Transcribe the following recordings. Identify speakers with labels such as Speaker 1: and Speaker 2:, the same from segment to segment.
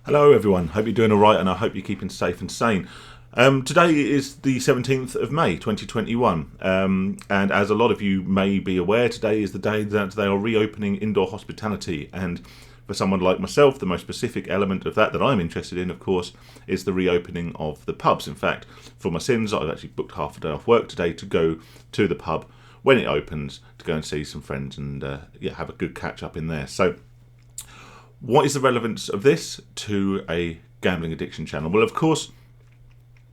Speaker 1: Hello everyone, hope you're doing alright and I hope you're keeping safe and sane. Today is the 17th of May 2021 and as a lot of you may be aware, today is the day that they are reopening indoor hospitality, and for someone like myself the most specific element of that I'm interested in, of course, is the reopening of the pubs. In fact, for my sins, I've actually booked half a day off work today to go to the pub when it opens to go and see some friends and have a good catch up in there. So what is the relevance of this to a gambling addiction channel? Well, of course,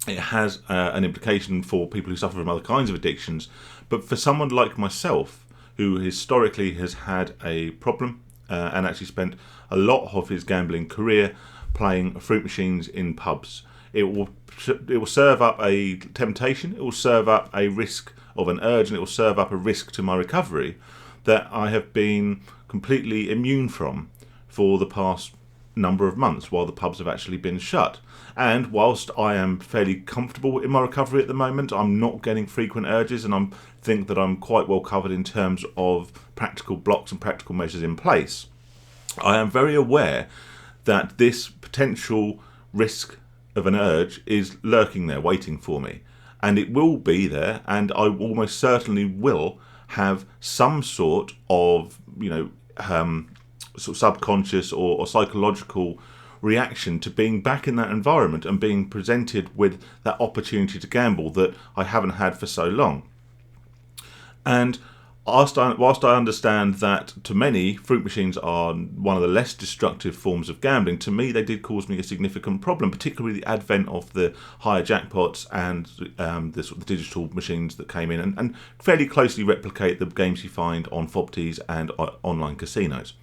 Speaker 1: it has an implication for people who suffer from other kinds of addictions. But for someone like myself, who historically has had a problem and actually spent a lot of his gambling career playing fruit machines in pubs, it will serve up a temptation, it will serve up a risk of an urge, and it will serve up a risk to my recovery that I have been completely immune from for the past number of months while the pubs have actually been shut. And whilst I am fairly comfortable in my recovery at the moment, I'm not getting frequent urges, and I think that I'm quite well covered in terms of practical blocks and practical measures in place. I am very aware that this potential risk of an urge is lurking there waiting for me, and it will be there, and I almost certainly will have some sort of sort of subconscious or psychological reaction to being back in that environment and being presented with that opportunity to gamble that I haven't had for so long. And whilst I understand that to many fruit machines are one of the less destructive forms of gambling, to me they did cause me a significant problem, particularly the advent of the higher jackpots and the sort of the digital machines that came in and fairly closely replicate the games you find on FOBTs and online casinos.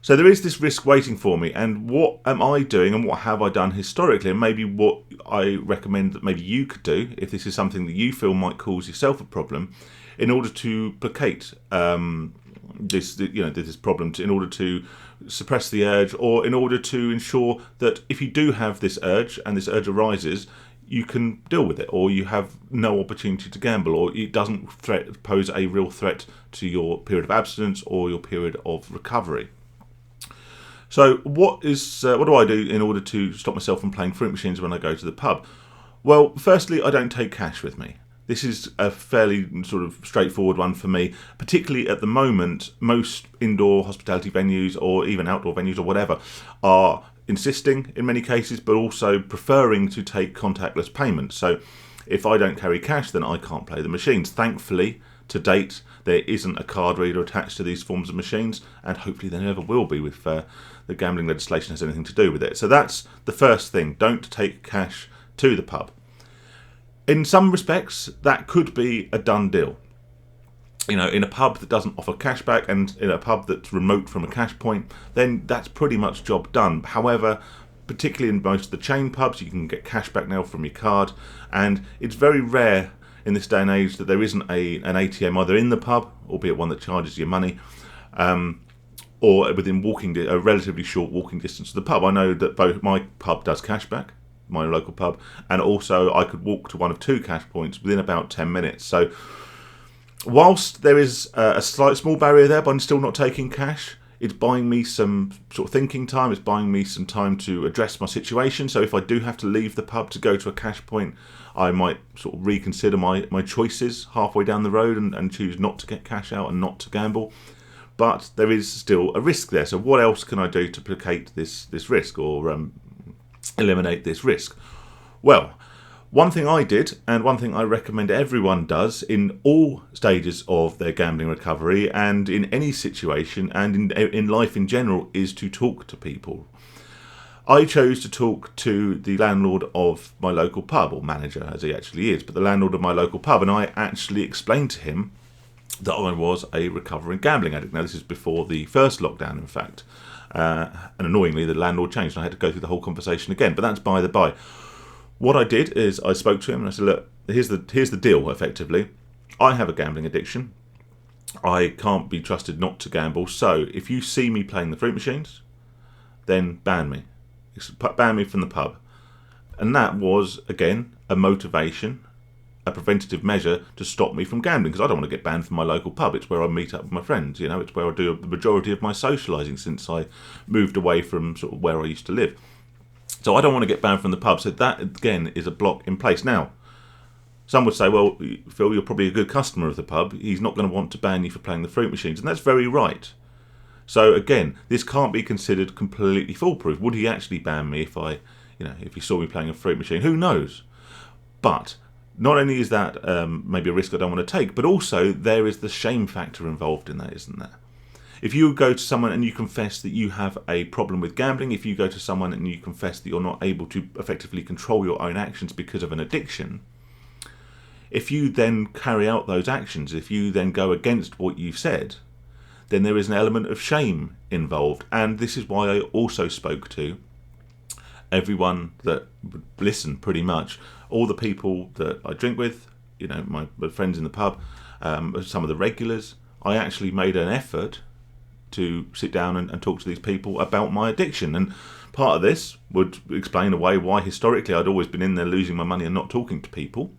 Speaker 1: So there is this risk waiting for me, and what am I doing and what have I done historically, and maybe what I recommend that maybe you could do if this is something that you feel might cause yourself a problem, in order to placate this problem, in order to suppress the urge, or in order to ensure that if you do have this urge and this urge arises, you can deal with it, or you have no opportunity to gamble, or it doesn't pose a real threat to your period of abstinence or your period of recovery. So what do I do in order to stop myself from playing fruit machines when I go to the pub? Well, firstly, I don't take cash with me. This is a fairly sort of straightforward one for me, particularly at the moment. Most indoor hospitality venues or even outdoor venues or whatever are insisting in many cases, but also preferring to take contactless payments. So if I don't carry cash, then I can't play the machines. Thankfully, to date, there isn't a card reader attached to these forms of machines, and hopefully there never will be if the gambling legislation has anything to do with it. So that's the first thing. Don't take cash to the pub. In some respects, that could be a done deal. In a pub that doesn't offer cashback and in a pub that's remote from a cash point, then that's pretty much job done. However, particularly in most of the chain pubs, you can get cashback now from your card, and it's very rare in this day and age that there isn't an ATM either in the pub, albeit one that charges you money, or within a relatively short walking distance to the pub. I know that both my pub does cashback, my local pub, and also I could walk to one of two cash points within about 10 minutes. So whilst there is a small barrier there, but I'm still not taking cash, it's buying me some sort of thinking time, it's buying me some time to address my situation. So if I do have to leave the pub to go to a cash point, I might sort of reconsider my choices halfway down the road and choose not to get cash out and not to gamble. But there is still a risk there. So what else can I do to placate this risk, or eliminate this risk? Well, one thing I did, and one thing I recommend everyone does in all stages of their gambling recovery and in any situation and in life in general, is to talk to people. I chose to talk to the landlord of my local pub, or manager as he actually is, but the landlord of my local pub, and I actually explained to him that I was a recovering gambling addict. Now, this is before the first lockdown, in fact. And annoyingly, the landlord changed, and I had to go through the whole conversation again, but that's by the by. What I did is I spoke to him and I said, look, here's the deal, effectively. I have a gambling addiction. I can't be trusted not to gamble, so if you see me playing the fruit machines, then ban me. Ban me from the pub. And that was, again, a motivation a preventative measure to stop me from gambling, because I don't want to get banned from my local pub. It's where I meet up with my friends, it's where I do the majority of my socialising since I moved away from sort of where I used to live. So I don't want to get banned from the pub. So that, again, is a block in place. Now, some would say, well, Phil, you're probably a good customer of the pub. He's not going to want to ban you for playing the fruit machines. And that's very right. So again, this can't be considered completely foolproof. Would he actually ban me if he saw me playing a fruit machine? Who knows? But not only is that maybe a risk I don't want to take, but also there is the shame factor involved in that, isn't there? If you go to someone and you confess that you have a problem with gambling, if you go to someone and you confess that you're not able to effectively control your own actions because of an addiction, if you then carry out those actions, if you then go against what you've said, then there is an element of shame involved. And this is why I also spoke to everyone that would listen, pretty much. All the people that I drink with, my friends in the pub, some of the regulars. I actually made an effort to sit down and talk to these people about my addiction. And part of this would explain away why historically I'd always been in there losing my money and not talking to people.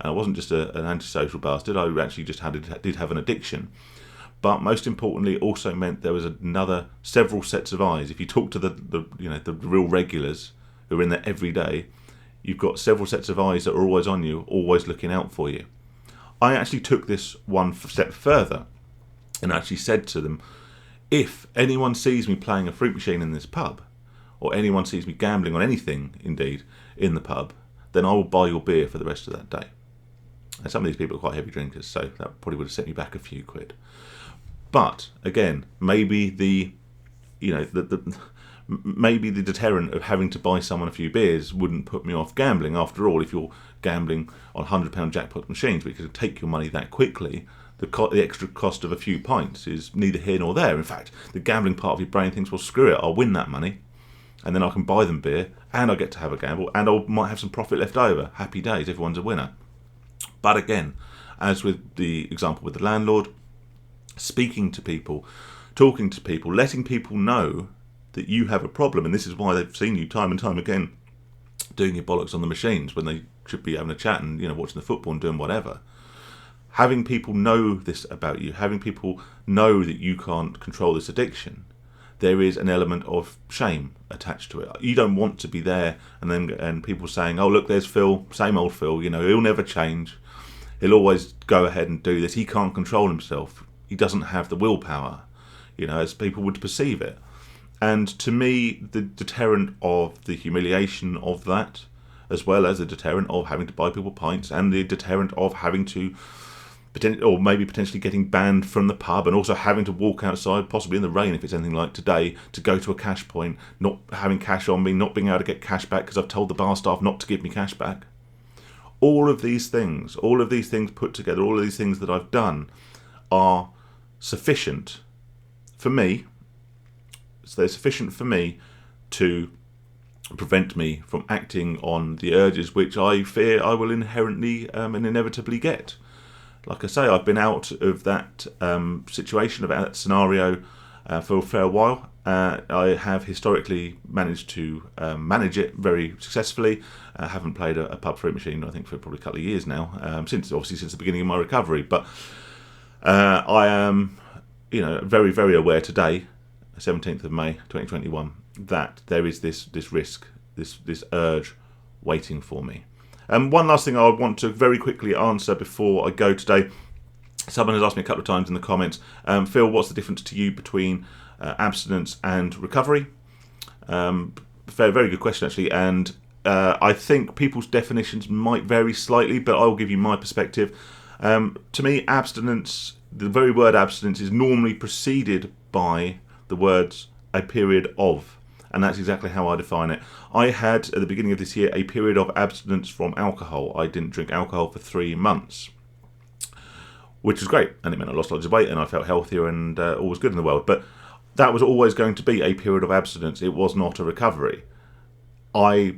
Speaker 1: I wasn't just an antisocial bastard. I actually just did have an addiction. But most importantly, it also meant there was several sets of eyes. If you talk to the real regulars who are in there every day, you've got several sets of eyes that are always on you, always looking out for you. I actually took this one step further and actually said to them, if anyone sees me playing a fruit machine in this pub, or anyone sees me gambling on anything, indeed, in the pub, then I will buy your beer for the rest of that day. And some of these people are quite heavy drinkers, so that probably would have set me back a few quid. But again, maybe maybe the deterrent of having to buy someone a few beers wouldn't put me off gambling. After all, if you're gambling on £100 jackpot machines, which could take your money that quickly, the extra cost of a few pints is neither here nor there. In fact, the gambling part of your brain thinks, well, screw it, I'll win that money, and then I can buy them beer, and I get to have a gamble, and I might have some profit left over. Happy days, everyone's a winner. But again, as with the example with the landlord, speaking to people, talking to people, letting people know that you have a problem, and this is why they've seen you time and time again doing your bollocks on the machines when they should be having a chat and watching the football and doing whatever. Having people know this about you, having people know that you can't control this addiction, there is an element of shame attached to it. You don't want to be there and people saying, oh, look, there's Phil, same old Phil, he'll never change. He'll always go ahead and do this. He can't control himself. He doesn't have the willpower, as people would perceive it. And to me, the deterrent of the humiliation of that, as well as the deterrent of having to buy people pints, and the deterrent of having to potentially getting banned from the pub, and also having to walk outside, possibly in the rain if it's anything like today, to go to a cash point, not having cash on me, not being able to get cash back because I've told the bar staff not to give me cash back. All of these things put together, all of these things that I've done are sufficient for me. So they're sufficient for me to prevent me from acting on the urges which I fear I will inherently and inevitably get. Like I say, I've been out of that situation, of that scenario for a fair while. I have historically managed to manage it very successfully. I haven't played a pub fruit machine, I think, for probably a couple of years now, since the beginning of my recovery. But I am, very, very aware today, 17th of May 2021, that there is this risk, this urge waiting for me. One last thing I want to very quickly answer before I go today. Someone has asked me a couple of times in the comments, Phil, what's the difference to you between abstinence and recovery? Very good question, actually, and I think people's definitions might vary slightly, but I will give you my perspective. To me, abstinence, the very word abstinence, is normally preceded by the words a period of, and that's exactly how I define it. I had, at the beginning of this year, a period of abstinence from alcohol. I didn't drink alcohol for 3 months, which was great, and it meant I lost lots of weight and I felt healthier and all was good in the world. But that was always going to be a period of abstinence. It was not a recovery. I,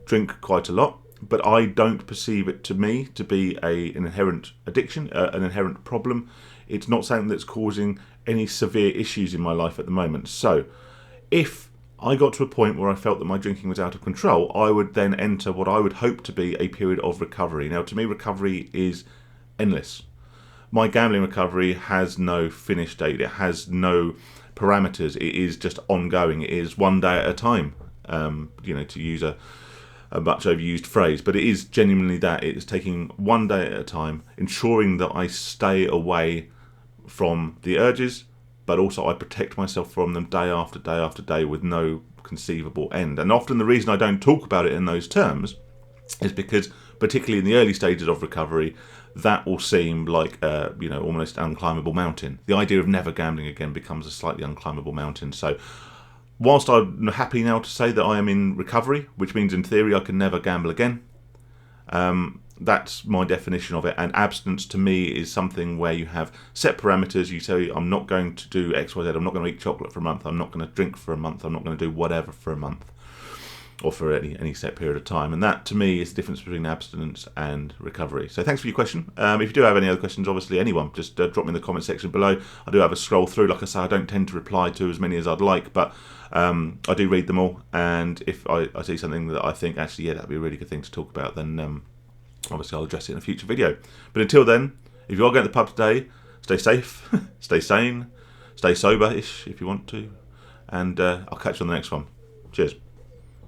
Speaker 1: drink quite a lot, but I don't perceive it to me to be an inherent addiction, an inherent problem. It's not something that's causing any severe issues in my life at the moment. So if I got to a point where I felt that my drinking was out of control, I would then enter what I would hope to be a period of recovery. Now, to me, recovery is endless. My gambling recovery has no finish date. It has no parameters. It is just ongoing. It is one day at a time, to use a much overused phrase, but it is genuinely that. It is taking one day at a time, ensuring that I stay away from the urges, but also I protect myself from them day after day after day with no conceivable end. And often the reason I don't talk about it in those terms is because, particularly in the early stages of recovery, that will seem like almost unclimbable mountain. The idea of never gambling again becomes a slightly unclimbable mountain. So whilst I'm happy now to say that I am in recovery, which means in theory I can never gamble again, that's my definition of it. And abstinence to me is something where you have set parameters. You say, I'm not going to do X, Y, Z. I'm not going to eat chocolate for a month. I'm not going to drink for a month. I'm not going to do whatever for a month, or for any set period of time. And that, to me, is the difference between abstinence and recovery. So thanks for your question. If you do have any other questions, obviously anyone, just drop me in the comment section below. I do have a scroll through. Like I say, I don't tend to reply to as many as I'd like, but I do read them all. And if I see something that I think, actually, yeah, that'd be a really good thing to talk about, then obviously I'll address it in a future video. But until then, if you are going to the pub today, stay safe, stay sane, stay sober-ish if you want to. And I'll catch you on the next one. Cheers.